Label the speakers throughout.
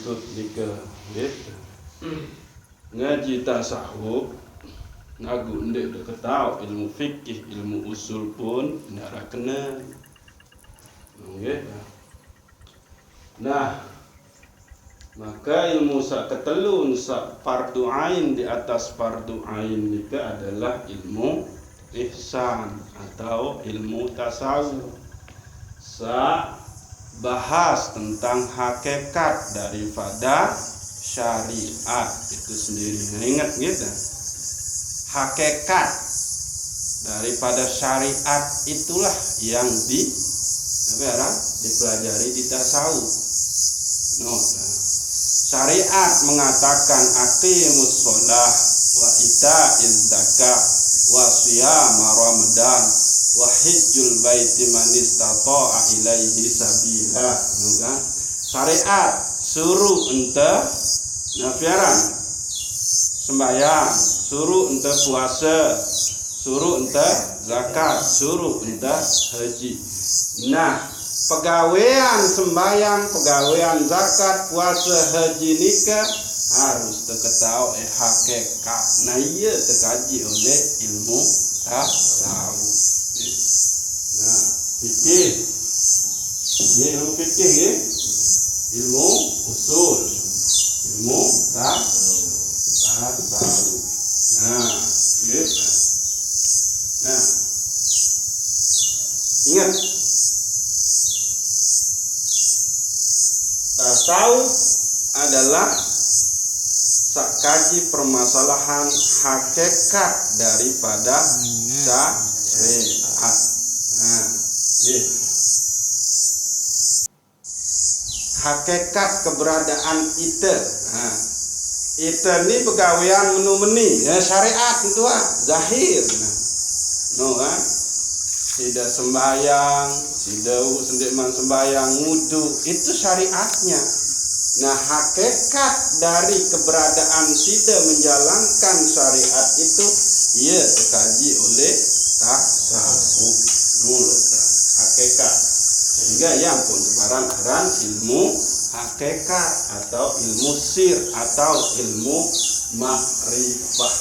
Speaker 1: nuntut nika gitu. Ngaji tasawuf ngagu ndek deket tahu ilmu fikih, ilmu usul pun nara kena. Nah, maka ilmu sak ketelun sak fardu ain di atas fardu ain nika adalah ilmu ihsan atau ilmu tasawuf. Sa bahas tentang hakikat daripada syariat itu sendiri. Nah, ingat gitu. Hakikat daripada syariat itulah yang dipelajari di tasawuf. Syariat mengatakan aqimus sholah wa itaiz zakat wa shiyam ramadan wa hajjul baiti man istata'a ilaihi sabila. Syariat suruh ente nafiaran sembahyang, suruh ente puasa, suruh ente zakat, suruh ente haji. Nah, pegawaian sembahyang, pegawaian zakat, puasa, haji nikah harus terketahui hakikat. Nah, ia terkaji oleh ilmu tasawuf. Nah, fikih. Ini ilmu fikih ya. Ilmu usul. Ilmu tasawuf. Nah, gitu. Nah, ingat tasawuf adalah kaji permasalahan hakikat daripada syariat. Nah, hakikat keberadaan ite. Nah, ite ini pegawaian menu-meni ya, syariat itu zahir. Kan? Tidak sembahyang, tidak sendiman sembahyang, wudu, itu syariatnya. Nah, hakikat dari keberadaan tidak menjalankan syariat itu ia dikaji oleh tasawuf. Hakikat. Sehingga yang pun sebarang ilmu hakikat atau ilmu sir atau ilmu makrifah.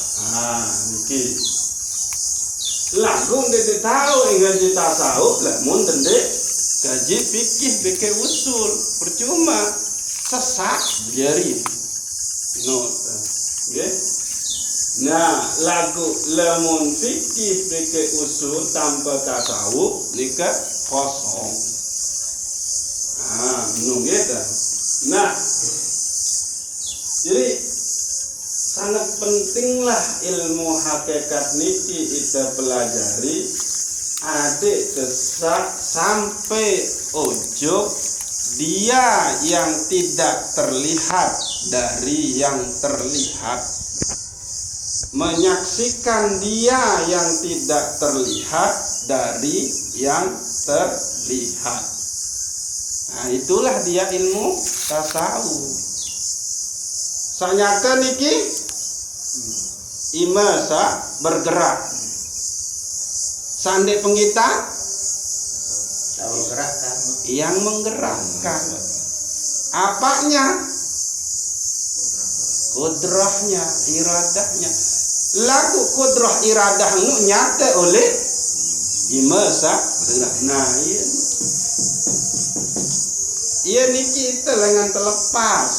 Speaker 1: Niki lagu ndek tahu ngaji tasawuf lah mun ndek kaji fikih beke usul percuma sesat jari nah lagu lamun fikih beke usul tanpa tasawuf nika kosong. Gitu. Nah, jadi sangat pentinglah ilmu hakikat niki kita pelajari adik kesak sampai ojo dia yang tidak terlihat dari yang terlihat, menyaksikan dia yang tidak terlihat dari yang terlihat. Nah, itulah dia ilmu tasawuf. Sanyaka niki imasa bergerak. Sande penggita yang menggerakkan. Apanya? Kudrahnya, iradahnya. Lagu kudrah iradah nu nyata oleh imasa bergerak. Nah, iya niki itu lengan terlepas.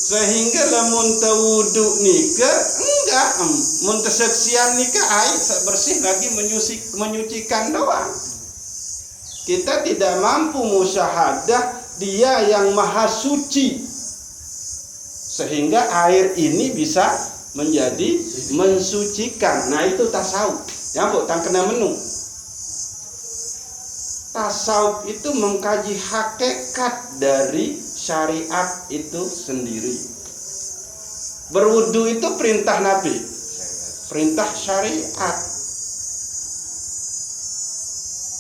Speaker 1: Sehingga lamun tawudu nika enggak mun kesaksian nika air bersih lagi menyucikan doang. Kita tidak mampu musyahadah dia yang maha suci sehingga air ini bisa menjadi mensucikan. Nah, itu tasawuf. Ya, Bu, tang kena menu. Tasawuf itu mengkaji hakikat dari syariat itu sendiri. Berwudu itu perintah Nabi, perintah syariat.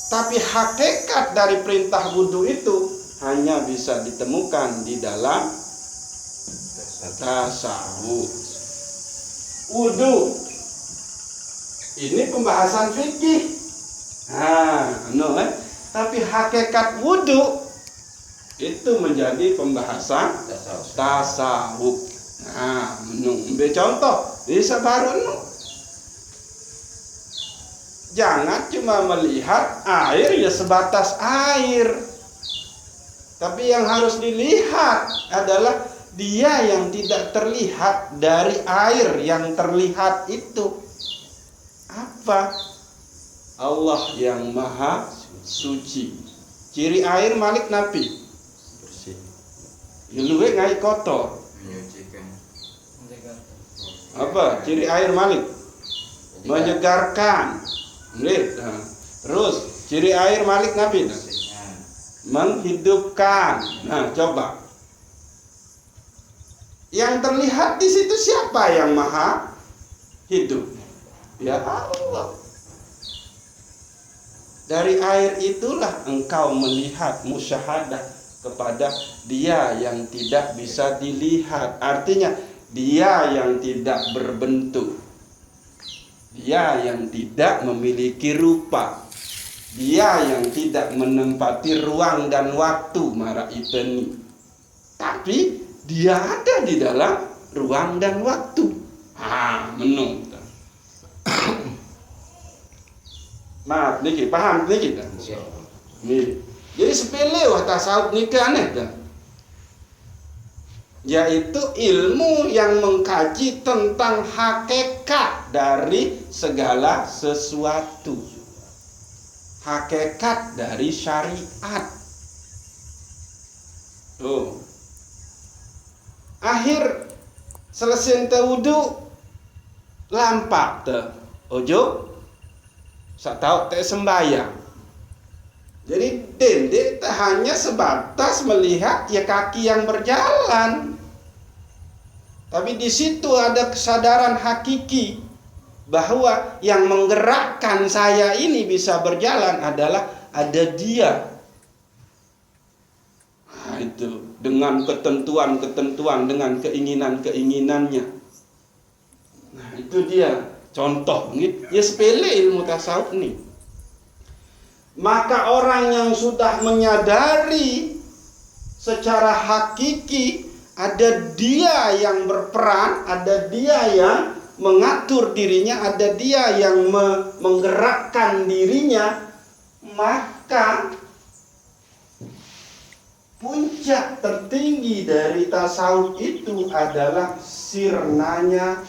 Speaker 1: Tapi hakikat dari perintah wudu itu hanya bisa ditemukan di dalam tasawuf. Wudu ini pembahasan fikih. Tapi hakikat wudu Itu menjadi pembahasan tasawuf. Nah, ambil contoh bisa baru jangan cuma melihat air ya sebatas air. Tapi yang harus dilihat adalah dia yang tidak terlihat dari air yang terlihat itu. Apa? Allah yang maha suci. Ciri air malik napi bersih. Luwe ngai kotor. Apa? Ciri air malik menyegarkan. Nah. Terus ciri air malik napi menghidupkan. Nah, coba. Yang terlihat di situ siapa yang maha hidup? Ya Allah. Dari air itulah engkau melihat musyahadah kepada dia yang tidak bisa dilihat. Artinya dia yang tidak berbentuk. Dia yang tidak memiliki rupa. Dia yang tidak menempati ruang dan waktu mara iteni. Tapi dia ada di dalam ruang dan waktu. Menung. Maaf niki, paham niki kan? Nih. Jadi sepele wah tasawuf niki aneh kan? Yaitu ilmu yang mengkaji tentang hakikat dari segala sesuatu. Hakikat dari syariat. Tuh. Akhir selesai ente wudu lampak te ojo sak tahu te sembayang. Jadi dende hanya sebatas melihat ya kaki yang berjalan. Tapi di situ ada kesadaran hakiki bahwa yang menggerakkan saya ini bisa berjalan adalah ada dia. Nah, itu dengan ketentuan-ketentuan, dengan keinginan-keinginannya. Nah, itu dia contoh. Ya sepele ilmu tasawuf nih. Maka orang yang sudah menyadari secara hakiki ada dia yang berperan, ada dia yang mengatur dirinya, ada dia yang menggerakkan dirinya, maka puncak tertinggi dari tasawuf itu adalah sirnanya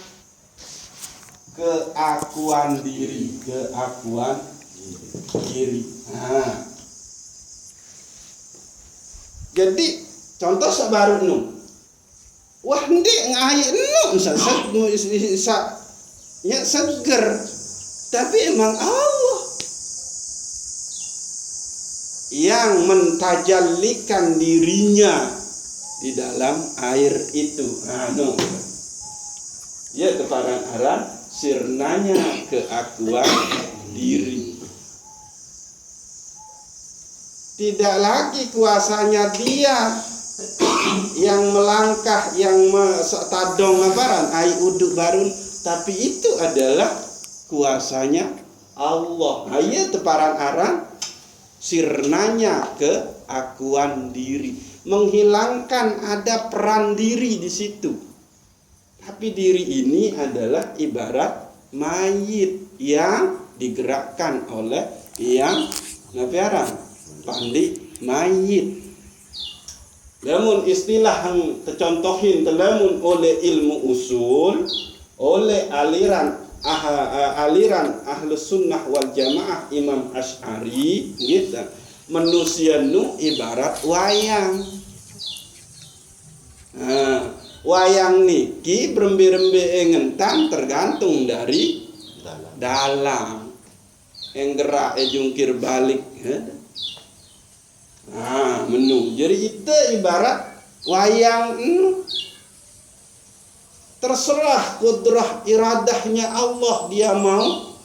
Speaker 1: keakuan diri, keakuan diri. Nah. Jadi contoh sabaru nu. Wah ndek ngai nu ya seger. Tapi emang Allah yang mentajallikan dirinya di dalam air itu. No. Ya keparan aran sirnanya keakuan diri. Tidak lagi kuasanya dia yang melangkah, yang tadong ngabaran ai uduk barun, tapi itu adalah kuasanya Allah. Ayat teparan aran sirnanya keakuan diri, menghilangkan ada peran diri di situ. Tapi diri ini adalah ibarat mayit yang digerakkan oleh yang nabiaran pandi mayit. Namun istilah yang tercontohin telamun oleh ilmu usul, oleh aliran Ahlus Sunnah wal Jamaah Imam Asy'ari gitu. Manusia nu ibarat wayang. Wayang niki berembe-rembe engentan tergantung dari dalam. Yang gerak jungkir balik. Menu. Jadi itu ibarat wayang terserah kudrah iradahnya Allah, dia mau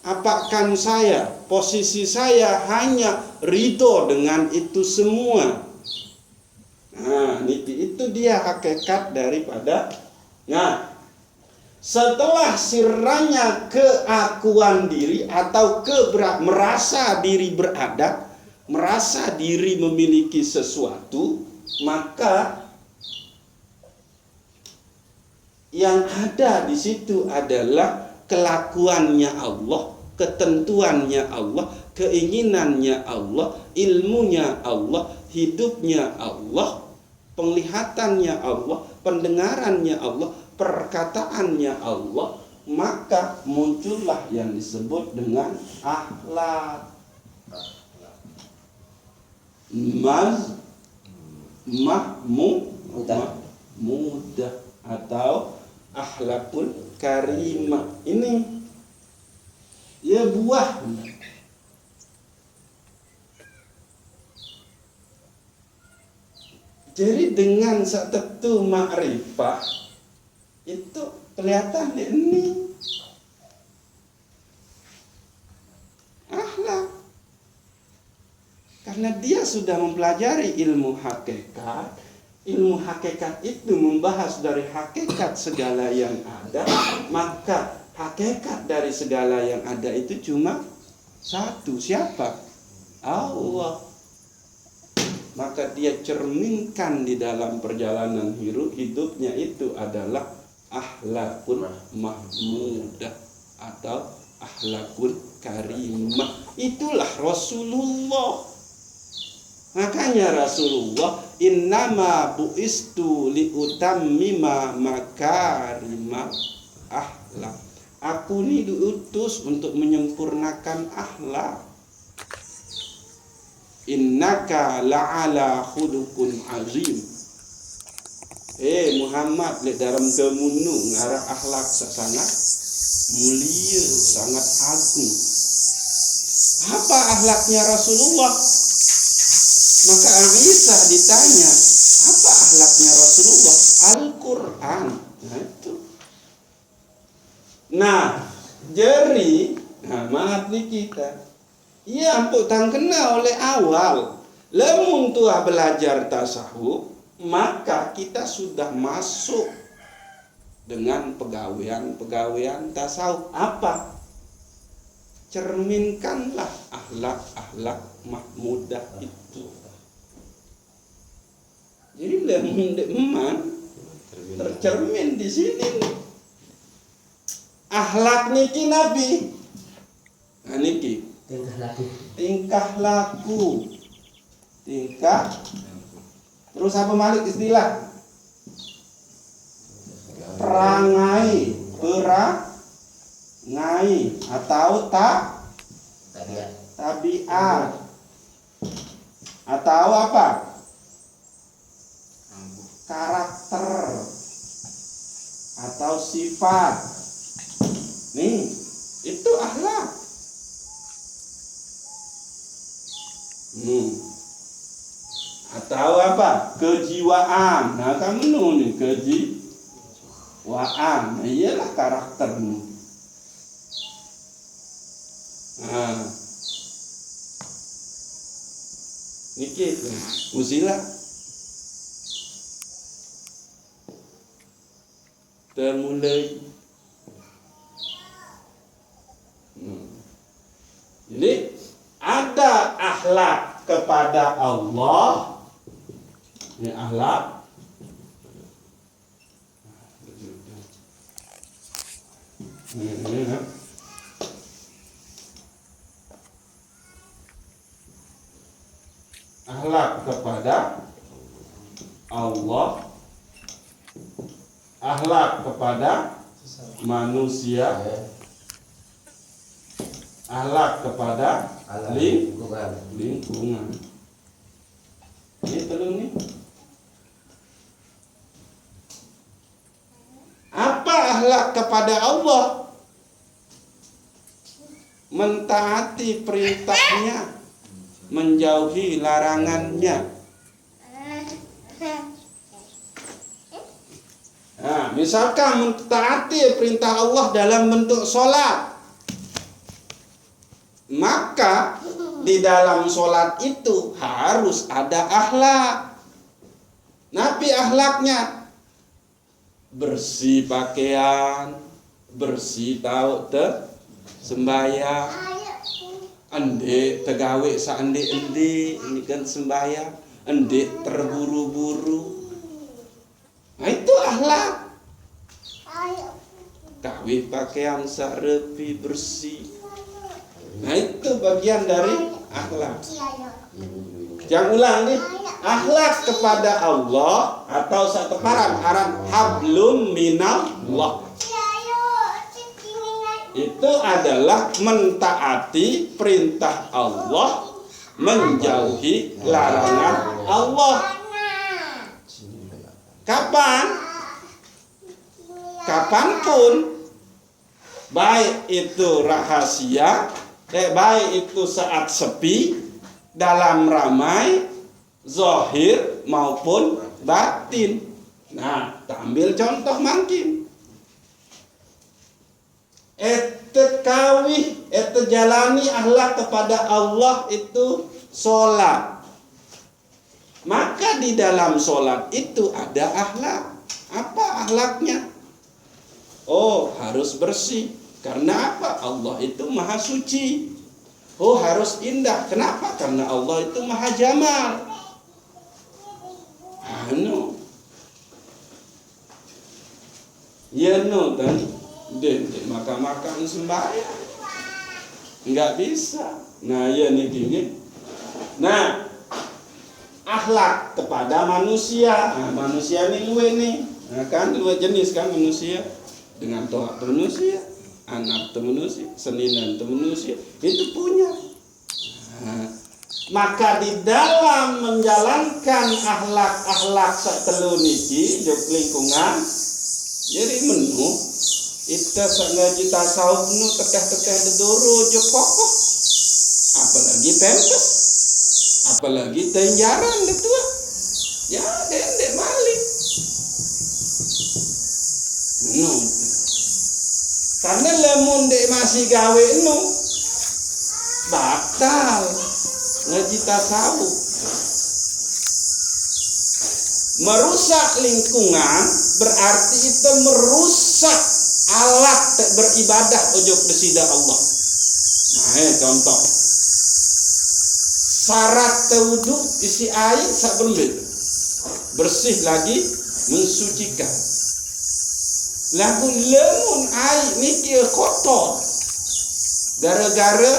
Speaker 1: apakan saya, posisi saya hanya ridho dengan itu semua. Nah, itu dia hakikat daripada. Nah, setelah sirranya keakuan diri atau merasa diri beradab, merasa diri memiliki sesuatu, maka yang ada di situ adalah kelakuannya Allah, ketentuannya Allah, keinginannya Allah, ilmunya Allah, hidupnya Allah, penglihatannya Allah, pendengarannya Allah, perkataannya Allah, maka muncullah yang disebut dengan akhlak. Mudah atau akhlakul karimah. Ini ya buah. Jadi dengan satu makrifah itu kelihatan ini akhlak. Karena dia sudah mempelajari ilmu hakikat. Ilmu hakikat itu membahas dari hakikat segala yang ada. Maka hakikat dari segala yang ada itu cuma satu. Siapa? Allah. Maka dia cerminkan di dalam perjalanan hidupnya itu adalah akhlakul mahmudah atau akhlakul karimah. Itulah Rasulullah. Makanya Rasulullah innama buistu liutammima makarimal akhlak. Aku ini diutus untuk menyempurnakan akhlak. Innaka la'ala khuluqun azim. Muhammad lihat dalam kemunu ngarah akhlak sangat mulia, sangat agung. Apa akhlaknya Rasulullah? Maka Aisyah ditanya, apa akhlaknya Rasulullah? Al-Quran. Nah itu. Nah, jadi, maaf nih kita. Ya ampun tang kena oleh awal. Lemun tua belajar tasawuf, maka kita sudah masuk dengan pegawaian tasawuf. Apa? Cerminkanlah akhlak mahmudah itu. Jadi lemun tercermin di sini nih. Akhlak niki Nabi. Nah niki tingkah laku. Terus apa Malik istilah? Perangai atau tabiat atau apa? Karakter atau sifat. Nih, itu akhlak. Atau apa? Kejiwaan. Nah, kamu nih kejiwaan. Nah, iyalah karaktermu. Nah, niki usilah termulai. Jadi ada akhlak kepada Allah. Ini akhlak. Akhlak kepada Allah. Akhlak kepada manusia. Akhlak kepada lingkungan. Ini telur nih. Apa akhlak kepada Allah? Mentaati perintahnya, menjauhi larangannya. Nah, misalkan mentaati perintah Allah dalam bentuk sholat, maka di dalam sholat itu harus ada akhlak. Nabi akhlaknya bersih pakaian, bersih sembahyang, Ende tegawe sa ende ini kan sembahyang, ende terburu-buru. Nah itu akhlak. Kawin pakaian sak rapi bersih. Nah itu bagian dari akhlak. Yang ulang nih, akhlak kepada Allah atau satu aran hablum minallah. Itu adalah mentaati perintah Allah, menjauhi larangan Allah. Kapanpun, baik itu rahasia, baik itu saat sepi, dalam ramai, zahir maupun batin. Nah, ambil contoh mungkin. Jalani akhlak kepada Allah itu sholat. Maka di dalam sholat itu ada akhlak. Apa akhlaknya? Oh, harus bersih. Karena apa? Allah itu maha suci. Oh, harus indah. Kenapa? Karena Allah itu maha jamal. Dan makan sembahyang nggak bisa. Nah ya nih gini. Nah, akhlak kepada manusia. Nah, manusia ini luwe nih. Nah, kan dua jenis kan manusia. Dengan tohak manusia, anak manusia, seninan manusia. Itu punya. Nah, maka di dalam menjalankan akhlak satelu niki jog lingkungan jadi menu itu ngaji tasawuf nu teteh dedoro jog kokoh, apalagi pempes, apalagi tenjaran detua ya dendek malik nu karena lemun dek masih gawe nu batal ngaji tasawuf, merusak lingkungan berarti itu merusak alat beribadah ujug desida Allah. Nah, contoh syarat wudu isi air sebelum bersih lagi mensucikan. Lagu lemun air niki kotor gara-gara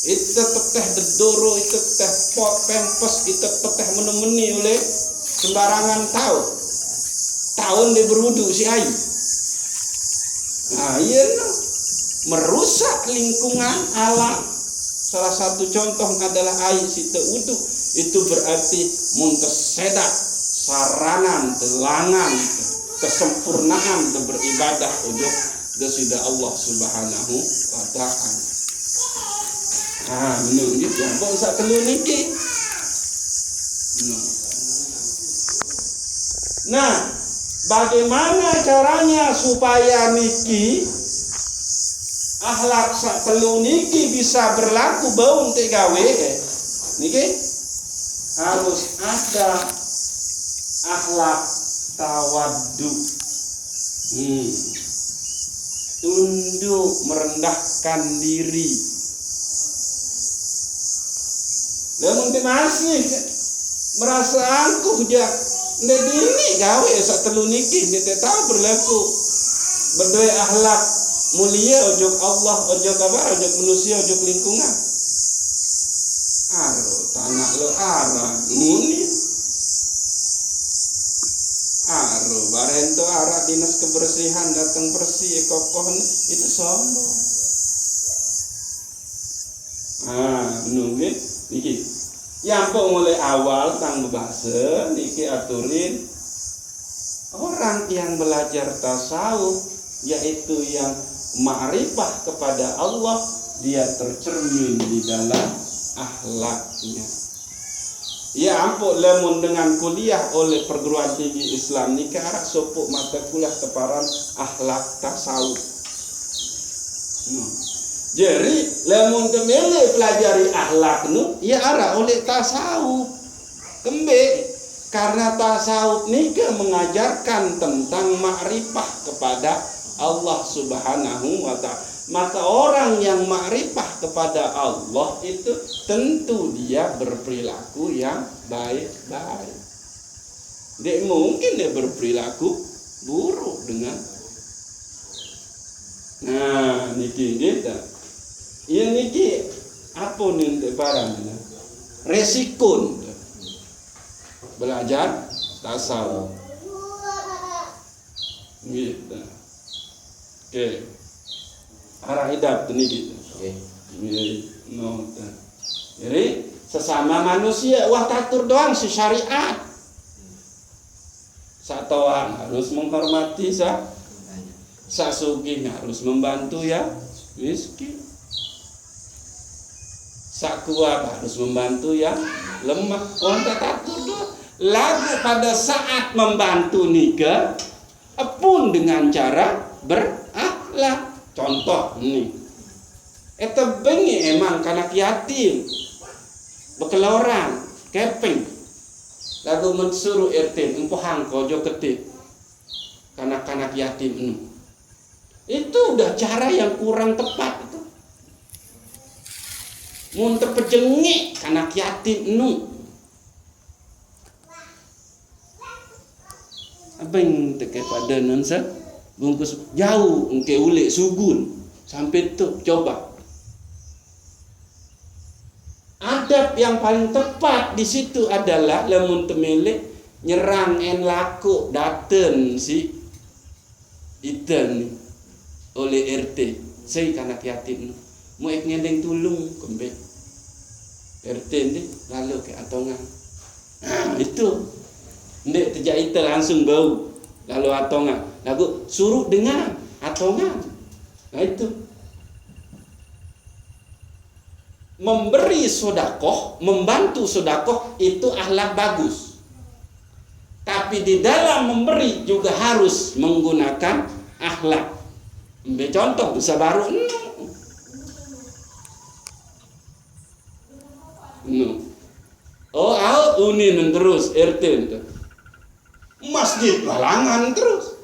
Speaker 1: itu teteh dedoro, itu teteh pot pempes, itu teteh menemani oleh sembarangan tahun dia berudu si air. Nah, iya merusak lingkungan alam. Salah satu contoh adalah air sita wudu. Itu berarti muntesedak saranan, telangan, kesempurnaan beribadah untuk desida Allah Subhanahu wa ta'ala. Ah, menurut gitu. Kok usah telu niki. Nah, bagaimana caranya supaya niki akhlak satelu niki bisa berlaku bau untuk gawe niki harus ada akhlak tawaddu. Tunduk merendahkan diri. Lamun masih merasa angkuh jak ndek dini gawe satelu niki ndek tahu berlaku berdua akhlak mulia ojok Allah, ojok apa? Ojok manusia, ojok lingkungan. Aro tanah lo arah muni. Aro barento arah dinas kebersihan datang bersih kokoh itu sombong. Nunggu niki. Yang mulai awal tang bahasa niki aturin orang yang belajar tasawuf yaitu yang ma'rifah kepada Allah, dia tercermin di dalam akhlaknya. Ya ampun lemun dengan kuliah oleh perguruan tinggi Islam niki arah sopuk mata kuliah keparan akhlak tasawuf. Jadi lemun temele pelajari akhlak nu ya arah oleh tasawuf. Kembe karena tasawuf niki mengajarkan tentang ma'rifah kepada Allah Subhanahu wa ta'ala. maka orang yang makrifah kepada Allah itu tentu dia berperilaku yang baik-baik. Tidak mungkin dia berperilaku buruk dengan. Nah, niki kita. Ini niki apa nih barang? Resiko belajar tasawuf. Gitu. Oke. Arah hidup ini gitu. Oke. No. Jadi sesama manusia wah tatur doang si syariat. Satoan harus menghormati sasugih harus membantu ya miskin. Sakuat harus membantu ya lemah. Wah tatur doang. Lalu pada saat membantu nikah pun dengan cara berakhlak. Contoh nih, eta bengi emang kanak yatim, bekeloran, keping, lalu mensuruh RT empohang kojo ketik, kanak-kanak yatim ini. Itu udah cara yang kurang tepat itu. Muntah pejengik kanak yatim ini. Apa yang teke pada nonsa? Bungkus jauh engke ulik sugun sampai tu coba. Adab yang paling tepat di situ adalah lamun temele nyerang en laku daten si iten oleh RT saya kanak yatim mau ngendeng tulung kembali RT ni lalu ke atongan. Itu ndek terjadi itu langsung bau lalu atongan lalu suruh dengan atongan. Nah itu memberi sodakoh, membantu sodakoh itu akhlak bagus. Tapi di dalam memberi juga harus menggunakan akhlak. Ambil contoh bisa baru unin terus RT itu. Masjid lalangan terus.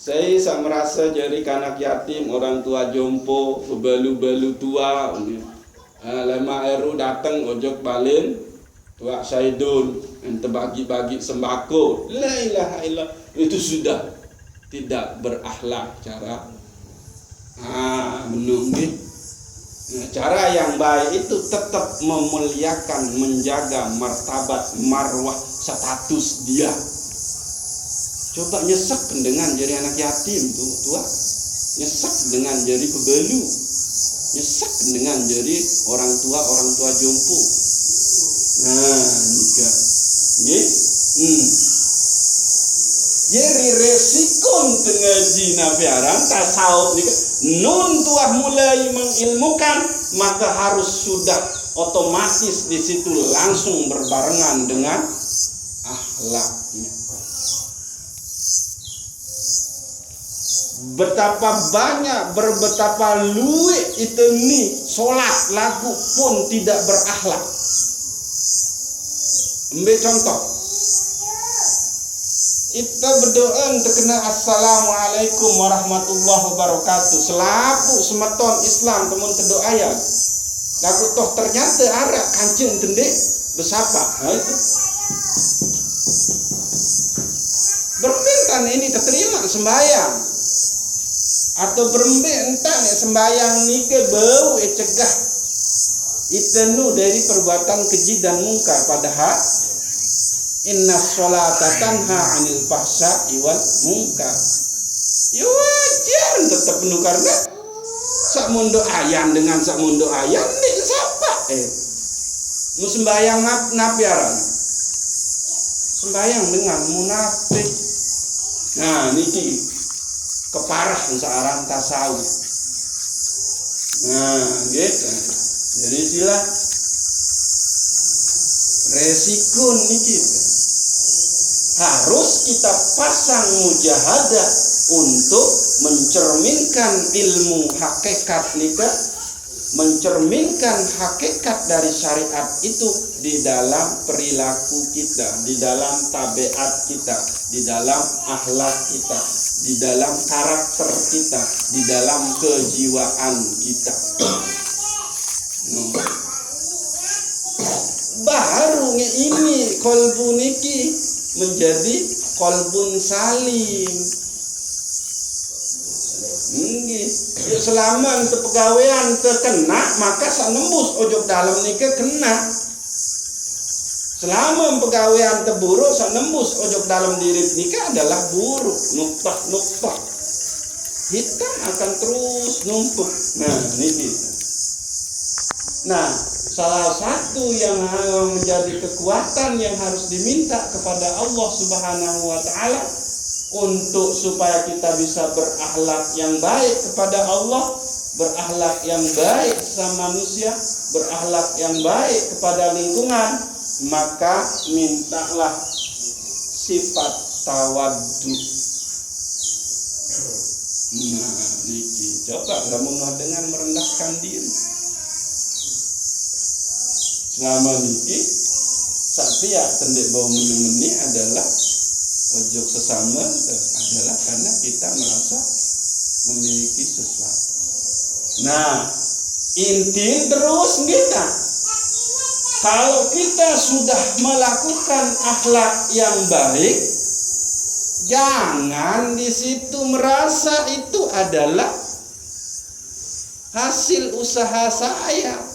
Speaker 1: Saya merasa jadi kanak yatim, orang tua jompo, bebalu-balu tua. Lama eru datang ojok balen, tua Saidun, ente bagi-bagi sembako. La ilaha illallah. Itu sudah tidak berakhlak cara. Menunggu. Nah, cara yang baik itu tetap memuliakan, menjaga martabat, marwah, status dia. Coba nyesek dengan jadi anak yatim tuh tua, nyesek dengan jadi pebalu, nyesek dengan jadi orang tua jompo. Nah, nikah, jadi resiko tengaji nafiaran tasawuf nikah. Nun tuah mulai mengilmukan maka harus sudah otomatis di situ langsung berbarengan dengan akhlaknya. Betapa banyak betapa luwih itu nih sholat lagu pun tidak berakhlak. Ambil contoh. Kita berdoa terkena assalamualaikum warahmatullahi wabarakatuh. Selaku semeton Islam temun terdoa ya. Lagu toh ternyata arak kancing tendek bersapa. Nah itu. Bermintan ini terterima sembahyang. Atau berembik entah sembahyang ni ke bau cegah. Itenu dari perbuatan keji dan mungkar padahal inna sholata tanha 'anil fahsya'i wal munkar. Ya wajar tetap penuh karena sak mundo ayam dengan sak mundo ayam ni siapa? Mu sembahyang napiaran. Sembahyang dengan munafik. Nah, niki keparah seorang tasawuf. Nah, gitu. Jadi sila resiko niki harus kita pasang mujahadah untuk mencerminkan ilmu hakikat nikah, mencerminkan hakikat dari syariat itu di dalam perilaku kita, di dalam tabiat kita, di dalam akhlak kita, di dalam karakter kita, di dalam kejiwaan kita. Baru ini kolbu niki menjadi kolbun salim. Ya selama untuk pegawaian terkena, maka sanembus ojok dalam nika kena. Selama pegawaian terburuk, sanembus ojok dalam diri nika adalah buruk. Nuktah hitam akan terus numpuk. Nah ini. Nah, salah satu yang menjadi kekuatan yang harus diminta kepada Allah Subhanahu wa taala untuk supaya kita bisa berakhlak yang baik kepada Allah, berakhlak yang baik sama manusia, berakhlak yang baik kepada lingkungan, maka mintalah sifat tawaddu. Nah, niki coba kamu dengan merendahkan diri. Selama niki satya tendek bau meni adalah ojok sesama adalah karena kita merasa memiliki sesuatu. Nah, inti terus kita. Kalau kita sudah melakukan akhlak yang baik, jangan di situ merasa itu adalah hasil usaha saya.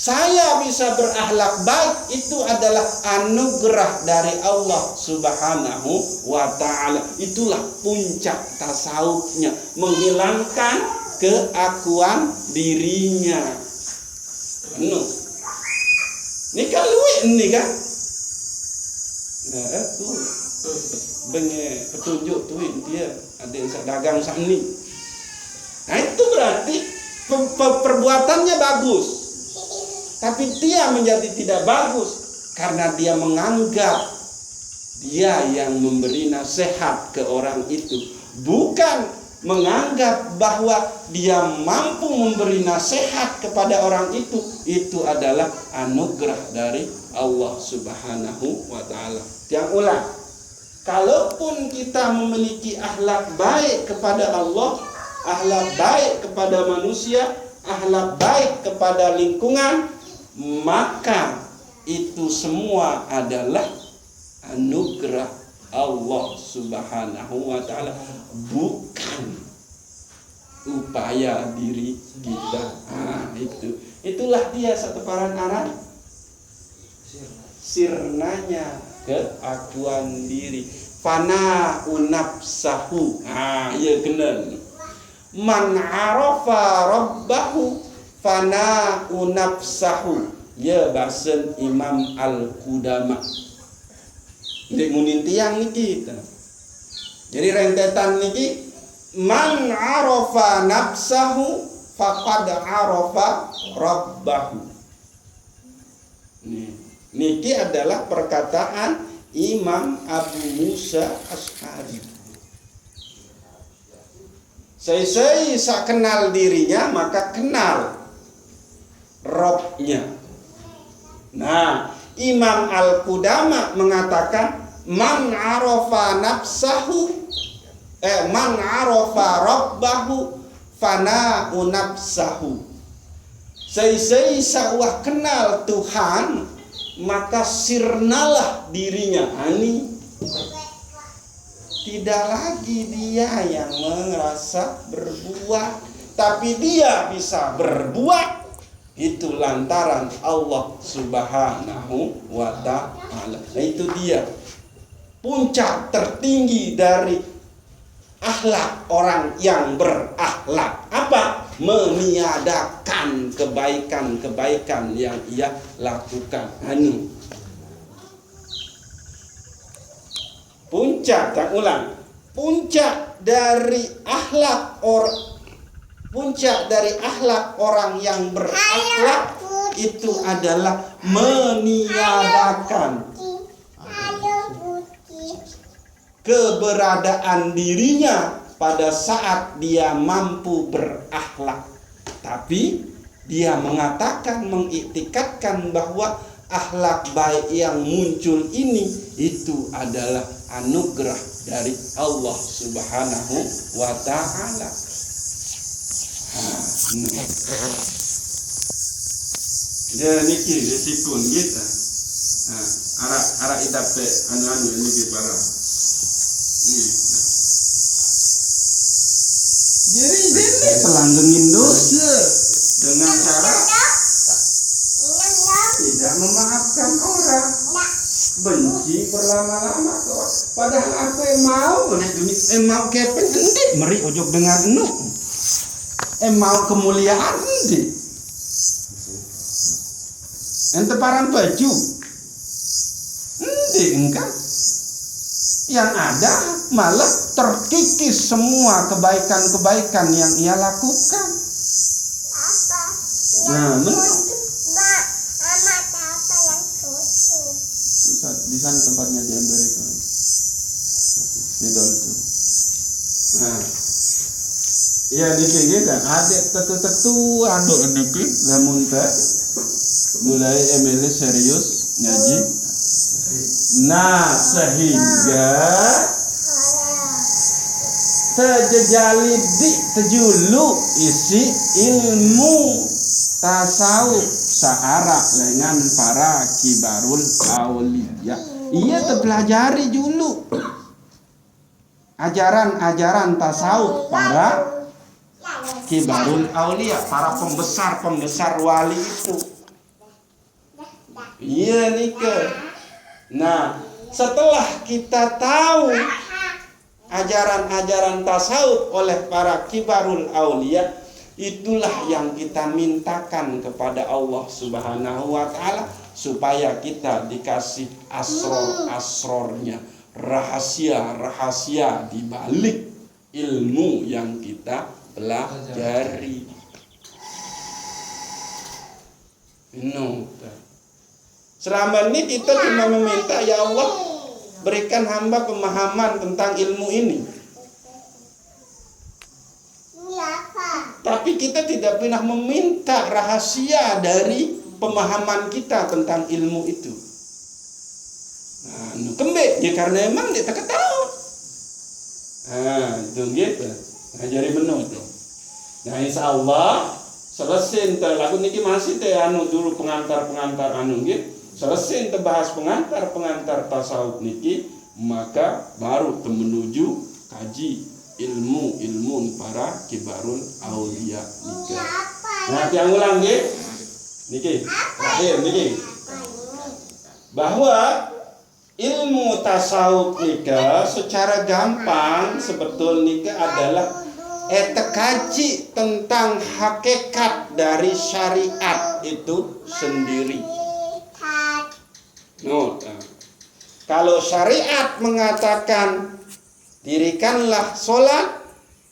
Speaker 1: Saya bisa berakhlak baik itu adalah anugerah dari Allah Subhanahu wa taala. Itulah puncak tasawufnya, menghilangkan keakuan dirinya. Ini kan luwih ini kan. Nah, aku bengi petunjuk tuh dia ada yang dagang sani. Nah, itu berarti perbuatannya bagus. Tapi dia menjadi tidak bagus karena dia menganggap dia yang memberi nasihat ke orang itu, bukan menganggap bahwa dia mampu memberi nasihat kepada orang itu adalah anugerah dari Allah Subhanahu wa taala. Yang ulang, kalaupun kita memiliki akhlak baik kepada Allah, akhlak baik kepada manusia, akhlak baik kepada lingkungan, maka itu semua adalah anugerah Allah Subhanahu wa taala, bukan upaya diri kita. Itulah dia satu paran aran sirnanya keakuan diri. Fana unafsahu. Ya kena. Man arafa rabbahu fana unafsahu. Ya bahasa Imam Al-Qudama. Dek munin tiang niki. Jadi rentetan niki, man arafa nafsahu faqad arafa rabbahu. Niki adalah perkataan Imam Abu Musa Asy'ari. Saya sak kenal dirinya, maka kenal Robnya. Nah, Imam Al-Qudama mengatakan man arafa nafsahu man arafa rabbahu fana nafsahu. Saya sawah kenal Tuhan, maka sirnalah dirinya. Ani tidak lagi dia yang merasa berbuat, tapi dia bisa berbuat itu lantaran Allah Subhanahu wa ta'ala. Nah, itu dia puncak tertinggi dari akhlak orang yang berakhlak. Apa? Meniadakan kebaikan-kebaikan yang ia lakukan. Puncak, tak ulang. Puncak dari akhlak orang yang berakhlak itu adalah meniadakan keberadaan dirinya pada saat dia mampu berakhlak. Tapi dia mengatakan, mengiktikadkan bahwa akhlak baik yang muncul ini itu adalah anugerah dari Allah Subhanahu wa ta'ala. Dia niki risiko kita. Arah idape anu niki para. Jadi ini pelanggengin dosa dengan cara tidak memaafkan orang, benci berlama-lama kok. Padahal aku yang mau mau kepen endi meri ojok dengan enu. Mau kemuliaan endi. Ente parang baju. Endi engkau. Yang ada malah terkikis semua kebaikan-kebaikan yang ia lakukan. Nah, di sana tempatnya di ember itu, di dalam itu. Nah, ya dikit kan, adik tetu anu dikit, lamun teh mulai emeli serius ngaji. Nah, sehingga terjejali di tejulu isi ilmu tasawuf searah dengan para kibarul auliya. Ia terpelajari dulu ajaran-ajaran tasawuf para kibarul auliya, para pembesar wali itu. Iya nikah. Nah, setelah kita tahu ajaran-ajaran tasawuf oleh para kibarul auliya, itulah yang kita mintakan kepada Allah Subhanahu wa ta'ala supaya kita dikasih asror-asrornya, rahasia-rahasia di balik ilmu yang kita pelajari. Selama ini kita cuma meminta, ya Allah berikan hamba pemahaman tentang ilmu ini. Tapi kita tidak pernah meminta rahasia dari pemahaman kita tentang ilmu itu. Nah, kembali ya karena emang dia tak tahu. Nah, itu gitu. Nah, jadi benar tuh. Nah, insya Allah selesai lagu niki masih teh anu dulu pengantar anu gitu. Selesai bahas pengantar tasawuf niki, maka baru menuju kaji ilmu para kibarul aulia niki. Nah, yang ulang niki. Terakhir niki. Bahwa ilmu tasawuf nika secara gampang sebetulnya adalah kaji tentang hakikat dari syariat itu sendiri. Kalau syariat mengatakan dirikanlah sholat,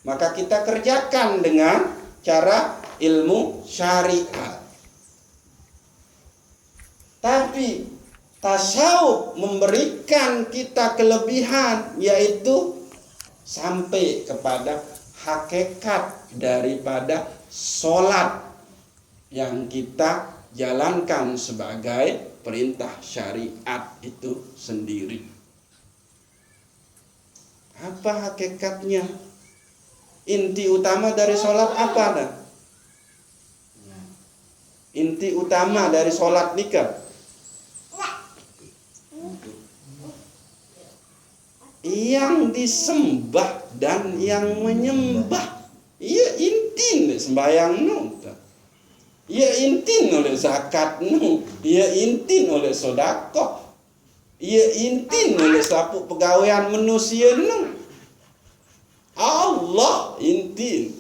Speaker 1: maka kita kerjakan dengan cara ilmu syariat. Tapi tasawuf memberikan kita kelebihan, yaitu sampai kepada hakikat daripada sholat yang kita jalankan sebagai perintah syariat itu sendiri. Apa hakikatnya? Inti utama dari sholat apa dah? Inti utama dari sholat nikah yang disembah dan yang menyembah. Ia inti sembahyang nota. Ia intin oleh zakat nu, ia intin oleh sedekah, ia intin oleh sapu pegawaian manusia nu. Allah intin.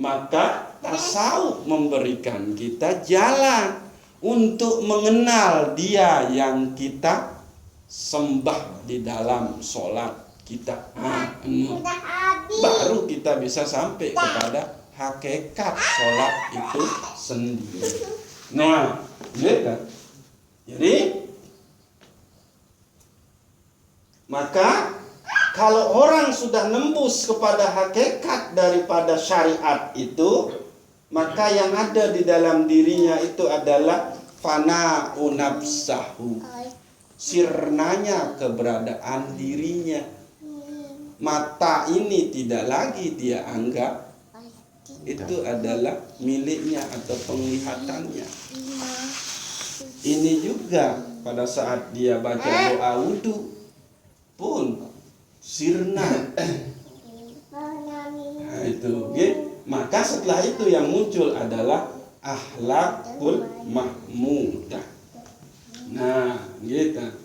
Speaker 1: Maka tasawuf memberikan kita jalan untuk mengenal Dia yang kita sembah di dalam sholat kita. Baru kita bisa sampai kepada hakikat sholat itu sendiri. Nah, gitu. Jadi maka kalau orang sudah nembus kepada hakikat daripada syariat itu, maka yang ada di dalam dirinya itu adalah fana'u nafsahu, sirnanya keberadaan dirinya. Mata ini tidak lagi dia anggap itu adalah miliknya atau penglihatannya. Ini juga pada saat dia baca doa wudu pun sirna. Nah, itu, okay? Maka setelah itu yang muncul adalah akhlakul mahmudah. Nah, gitu.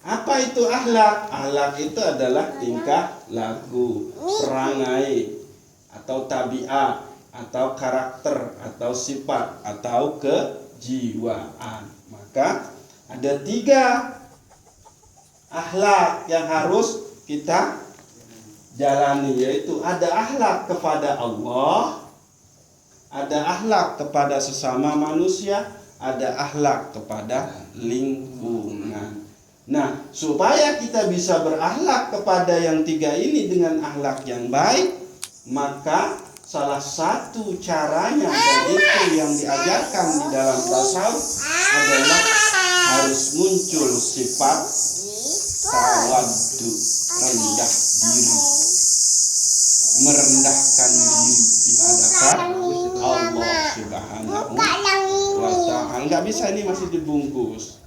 Speaker 1: Apa itu akhlak? Akhlak itu adalah tingkah laku, perangai, atau tabiat, atau karakter, atau sifat, atau kejiwaan. Maka ada 3 akhlak yang harus kita jalani, yaitu ada akhlak kepada Allah, ada akhlak kepada sesama manusia, ada akhlak kepada lingkungan. Nah, supaya kita bisa berakhlak kepada yang 3 ini dengan akhlak yang baik, maka salah satu caranya, dan itu yang diajarkan di dalam tasawuf, adalah harus muncul sifat tawaddu, rendah diri, merendahkan diri di hadapan Allah Subhanahu wa ta'ala. Enggak bisa, ini masih dibungkus.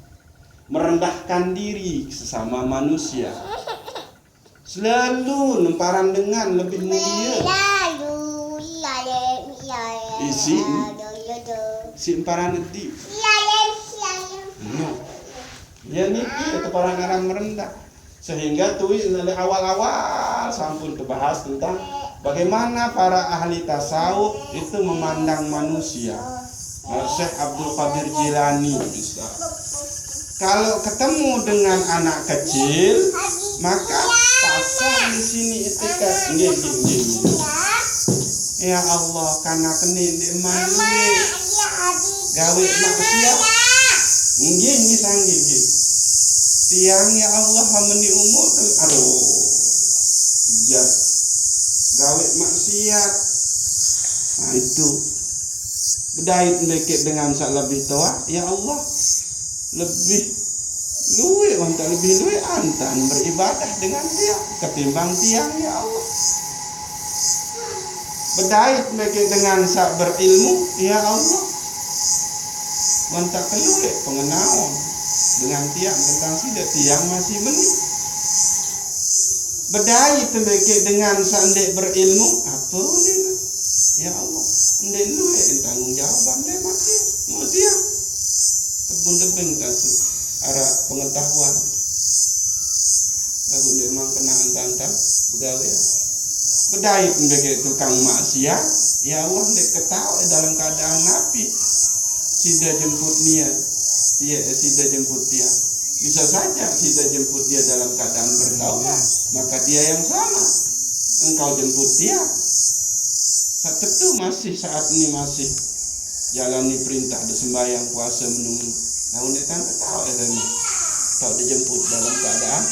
Speaker 1: Merendahkan diri sesama manusia, selalu nemparan dengan lebih mulia. Isi simparan nanti. Ya ini itu para orang merendah. Sehingga tuh dari awal-awal sampun terbahas tentang bagaimana para ahli tasawuf itu memandang manusia. Syekh Abdul Qadir Jilani bisa. Kalau ketemu dengan anak kecil, maka pasang di sini etikat nggih. Ya Allah, kana kenin di mani gawe maksiat. Nggih sanggih nggih. Tiang ya Allah hameni umur, aduh. Jah. Gawe maksiat. Nah itu. Bedait mekek dengan sak lebih tua, ya Allah. Lebih luwe antan beribadah dengan dia ketimbang tiang ya Allah. Bedait mekek dengan sak berilmu, ya Allah. Wantak keluwe pengenawan dengan tiang tentang sida tiang masih benih. Bedait mekek dengan sak ndek berilmu, apa ini? Ya Allah, ndek luwe tanggung jawaban deh mati. Mau tiang tebung-tebeng tasu arah pengetahuan lagu dia mang kena antan begawe bedait mbeke tukang maksiat, ya Allah ndek ketawa dalam keadaan napi sida jemput dia sida jemput dia, bisa saja sida jemput dia dalam keadaan bertaubat, maka dia yang sama engkau jemput dia. Tentu masih saat ini masih jalani perintah ada sembahyang puasa menunggu. Namun dia kan tahu tahu dijemput dalam keadaan.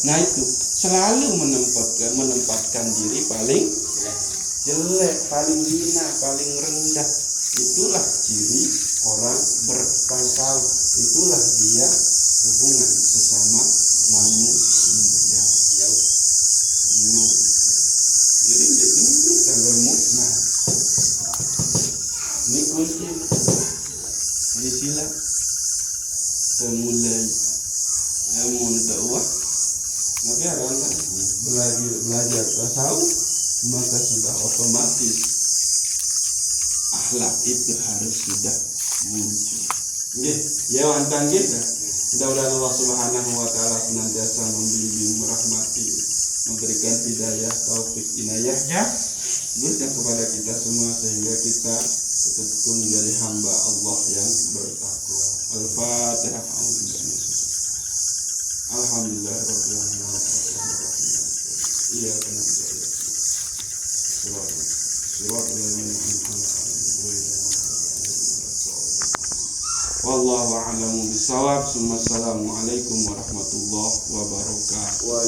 Speaker 1: Nah itu selalu menempatkan diri paling jelek, paling hina, paling rendah. Itulah ciri orang bertasawuf. Itulah dia hubungan sesama manusia. Jadi ini kalau mukmin ini kunci. Jadi sila temulai namun dakwah tapi orang belajar tasawuf, maka sudah otomatis akhlak itu harus sudah muncul. Nggih, ya wantang kita. Mudah-mudahan Allah Subhanahu wa taala senantiasa membimbing, merahmati, memberikan hidayah, taufik, inayahnya kepada kita semua sehingga kita betul-betul menjadi hamba Allah yang bertakwa. Al-Fatihah. Alhamdulillah rabbil alamin. Iya benar. Wallahu a'lamu bishawab. Assalamualaikum warahmatullahi wabarakatuh.